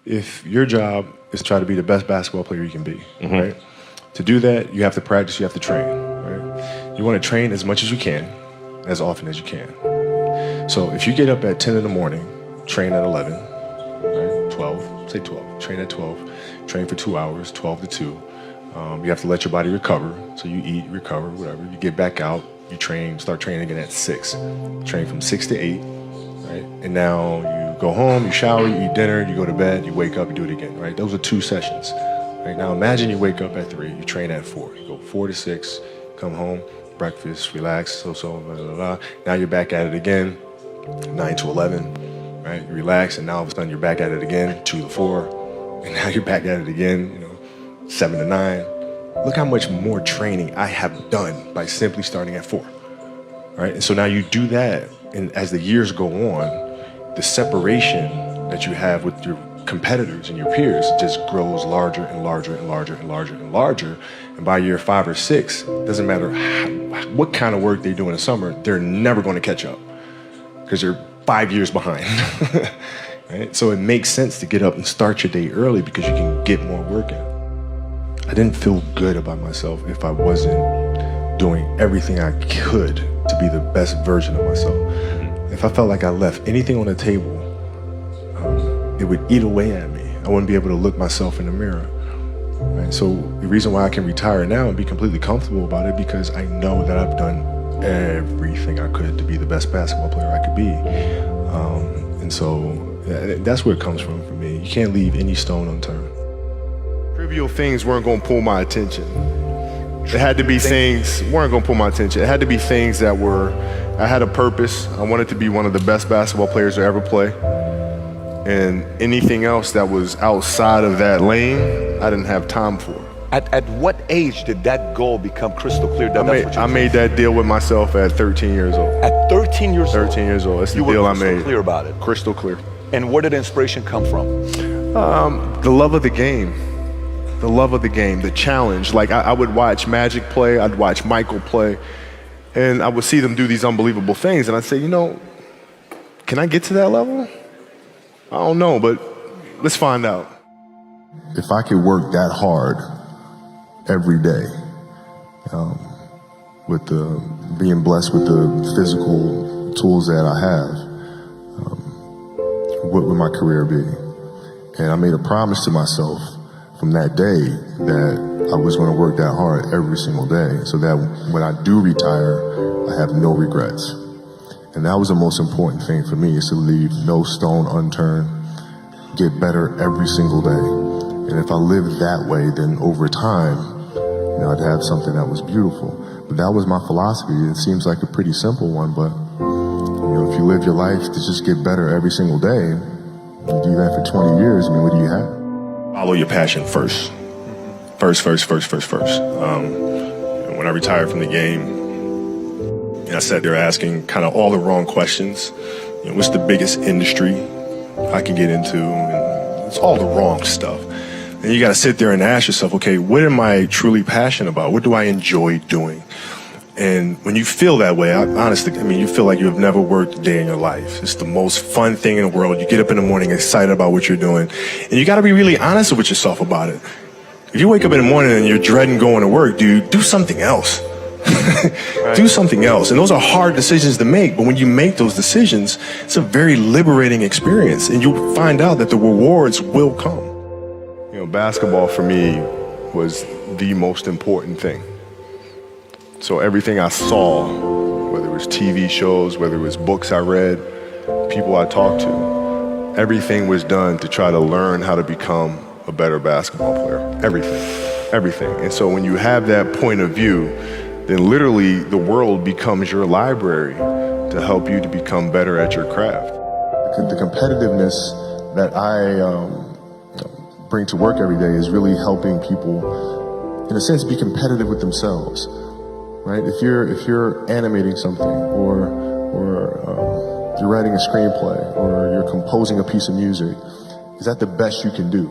if your job is to try to be the best basketball player you can be, right? To do that, you have to practice, you have to train, right? You want to train as much as you can, as often as you can. So if you get up at 10 in the morning, train at 11, right? 12, say 12, train at 12, train for 2 hours, 12 to 2. You have to let your body recover. So you eat, recover, whatever. You get back out, you train, start training again at 6. Train from 6 to 8, right? And now you go home, you shower, you eat dinner, you go to bed, you wake up, you do it again, right? Those are 2 sessions. Right? Now imagine you wake up at 3, you train at 4. You go 4 to 6, come home, breakfast, relax, blah, blah, blah. Now you're back at it again, 9 to 11, right? You relax, and now all of a sudden you're back at it again, 2 to 4, and now you're back at it again, 7 to 9. Look how much more training I have done by simply starting at 4, right? And so now you do that, and as the years go on, the separation that you have with your competitors and your peers just grows larger and larger and larger and larger and larger. And by year 5 or 6, doesn't matter what kind of work they do in the summer, they're never going to catch up because they're 5 years behind. Right? So it makes sense to get up and start your day early because you can get more work in. I didn't feel good about myself if I wasn't doing everything I could to be the best version of myself. If I felt like I left anything on the table, it would eat away at me. I wouldn't be able to look myself in the mirror. Right? So the reason why I can retire now and be completely comfortable about it because I know that I've done everything I could to be the best basketball player I could be. And so that's where it comes from for me. You can't leave any stone unturned. Trivial things weren't going to pull my attention. It had to be things weren't going to pull my attention. It had to be things that I had a purpose. I wanted to be one of the best basketball players to ever play. And anything else that was outside of that lane, I didn't have time for. At what age did that goal become crystal clear? I made that deal with myself at 13 years old. At 13 years old? 13 years old. That's the deal I made. You were crystal clear about it? Crystal clear. And where did inspiration come from? The love of the game. The love of the game, the challenge. Like I would watch Magic play, I'd watch Michael play, and I would see them do these unbelievable things, and I'd say, can I get to that level? I don't know, but let's find out. If I could work that hard every day, with being blessed with the physical tools that I have, what would my career be? And I made a promise to myself from that day that I was going to work that hard every single day so that when I do retire, I have no regrets. And that was the most important thing for me, is to leave no stone unturned, get better every single day. And if I lived that way, then over time, I'd have something that was beautiful. But that was my philosophy. It seems like a pretty simple one, but if you live your life to just get better every single day, you do that for 20 years, what do you have? Follow your passion first. First. When I retired from the game, I sat there asking kind of all the wrong questions. What's the biggest industry I can get into? And it's all the wrong stuff. And you got to sit there and ask yourself, okay, what am I truly passionate about? What do I enjoy doing? And when you feel that way, honestly, you feel like you have never worked a day in your life. It's the most fun thing in the world. You get up in the morning excited about what you're doing. And you got to be really honest with yourself about it. If you wake up in the morning and you're dreading going to work, dude, do something else. Do something else. And those are hard decisions to make. But when you make those decisions, it's a very liberating experience. And you'll find out that the rewards will come. Basketball for me was the most important thing. So everything I saw, whether it was TV shows, whether it was books I read, people I talked to, everything was done to try to learn how to become a better basketball player. Everything. And so when you have that point of view, then literally the world becomes your library to help you to become better at your craft. The competitiveness that I bring to work every day is really helping people, in a sense, be competitive with themselves. Right? If you're animating something, or you're writing a screenplay, or you're composing a piece of music, is that the best you can do?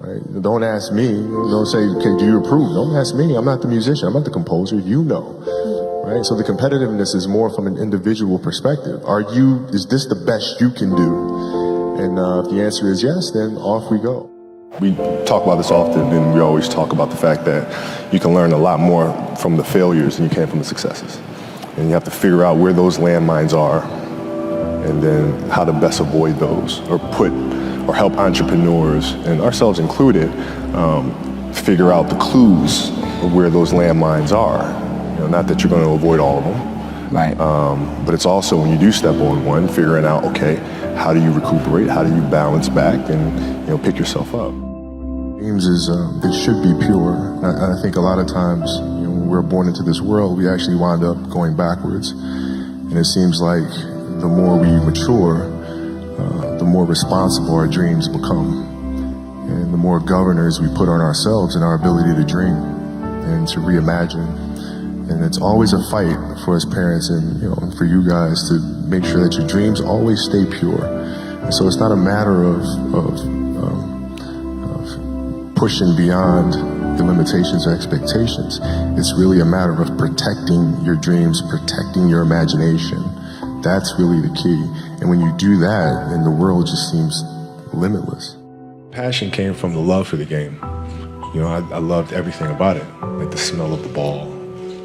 Right? Don't ask me. Don't say, okay, do you approve? Don't ask me. I'm not the musician. I'm not the composer. You know. Right? So the competitiveness is more from an individual perspective. Is this the best you can do? And if the answer is yes, then off we go. We talk about this often, and we always talk about the fact that you can learn a lot more from the failures than you can from the successes. And you have to figure out where those landmines are, and then how to best avoid those, or help entrepreneurs, and ourselves included, figure out the clues of where those landmines are. Not that you're going to avoid all of them, right? But it's also when you do step on one, figuring out, okay, how do you recuperate? How do you balance back and pick yourself up? Dreams it should be pure. I think a lot of times when we're born into this world, we actually wind up going backwards, and it seems like the more we mature, the more responsible our dreams become, and the more governors we put on ourselves and our ability to dream and to reimagine. And it's always a fight for us parents and for you guys to make sure that your dreams always stay pure. And so it's not a matter of pushing beyond the limitations or expectations. It's really a matter of protecting your dreams, protecting your imagination. That's really the key. And when you do that, then the world just seems limitless. Passion came from the love for the game. I loved everything about it, like the smell of the ball.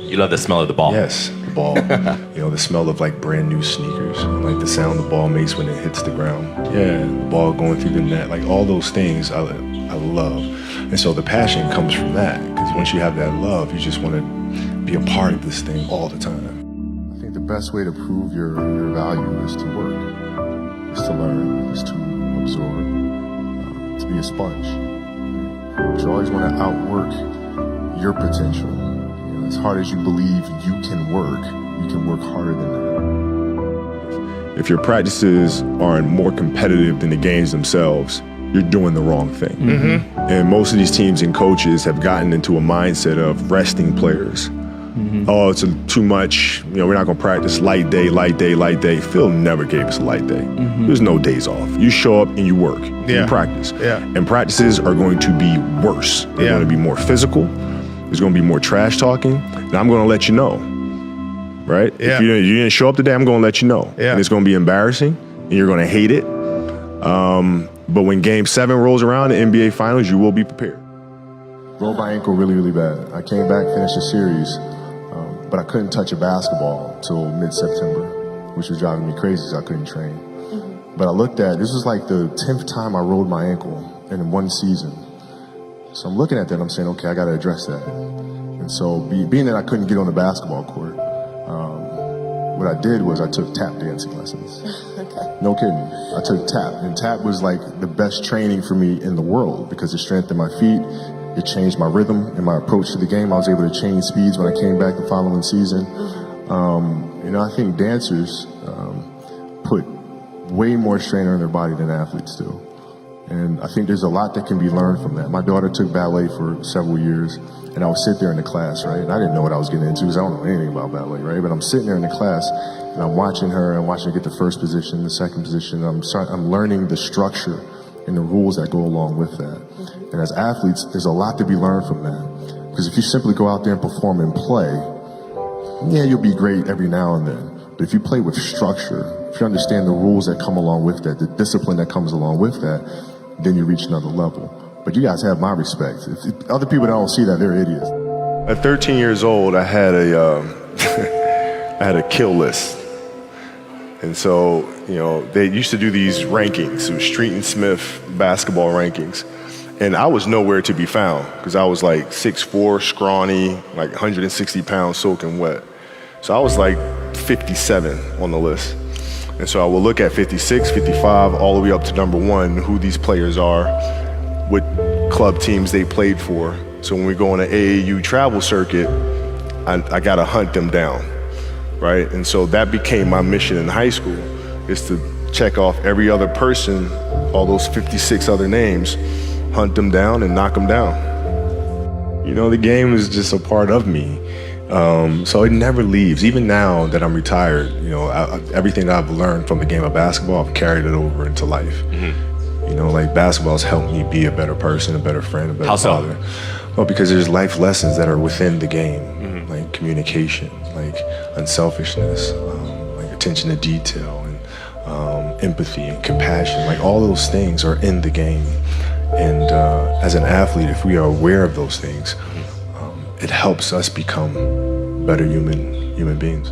You love the smell of the ball? Yes, the ball. The smell of like brand new sneakers, like the sound the ball makes when it hits the ground. Yeah, the ball going through the net, like all those things I love. And so the passion comes from that, because once you have that love, you just want to be a part of this thing all the time. I think the best way to prove your value is to work, is to learn, is to absorb, to be a sponge. But you always want to outwork your potential. As hard as you believe you can work harder than that. If your practices aren't more competitive than the games themselves, you're doing the wrong thing. Mm-hmm. And most of these teams and coaches have gotten into a mindset of resting players. Mm-hmm. Oh, it's too much. We're not going to practice light day. Phil never gave us a light day. Mm-hmm. There's no days off. You show up and you work. Yeah. You practice. Yeah. And practices are going to be worse. They're going to be more physical. There's going to be more trash talking. And I'm going to let you know. Right? Yeah. If you didn't show up today, I'm going to let you know. Yeah. And it's going to be embarrassing. And you're going to hate it. But when Game 7 rolls around in NBA Finals, you will be prepared. Rolled my ankle really, really bad. I came back, finished the series, but I couldn't touch a basketball till mid-September, which was driving me crazy because I couldn't train. Mm-hmm. But I looked at, this was like the 10th time I rolled my ankle in one season. So I'm looking at that and I'm saying, okay, I got to address that. And so being that I couldn't get on the basketball court, what I did was I took tap dancing lessons. Okay. No kidding. I took tap, and tap was like the best training for me in the world because it strengthened my feet. It changed my rhythm and my approach to the game. I was able to change speeds when I came back the following season. I think dancers put way more strain on their body than athletes do. And I think there's a lot that can be learned from that. My daughter took ballet for several years, and I would sit there in the class, right? And I didn't know what I was getting into because I don't know anything about ballet, right? But I'm sitting there in the class, and I'm watching her get the first position, the second position. I'm learning the structure and the rules that go along with that. And as athletes, there's a lot to be learned from that. Because if you simply go out there and perform and play, yeah, you'll be great every now and then. But if you play with structure, if you understand the rules that come along with that, the discipline that comes along with that, then you reach another level. But you guys have my respect. If other people don't see that, they're idiots. At 13 years old, I had a kill list. And so, they used to do these rankings. It was Street and Smith basketball rankings. And I was nowhere to be found because I was like 6'4", scrawny, like 160 pounds soaking wet. So I was like 57 on the list. And so I will look at 56, 55, all the way up to number 1, who these players are, what club teams they played for. So when we go on an AAU travel circuit, I got to hunt them down, right? And so that became my mission in high school, is to check off every other person, all those 56 other names, hunt them down and knock them down. The game is just a part of me. So it never leaves. Even now that I'm retired, everything that I've learned from the game of basketball, I've carried it over into life. Mm-hmm. Like basketball's helped me be a better person, a better friend, a better father. Well, because there's life lessons that are within the game, mm-hmm. like communication, like unselfishness, like attention to detail, and empathy and compassion. Like all those things are in the game. And as an athlete, if we are aware of those things, it helps us become better human beings.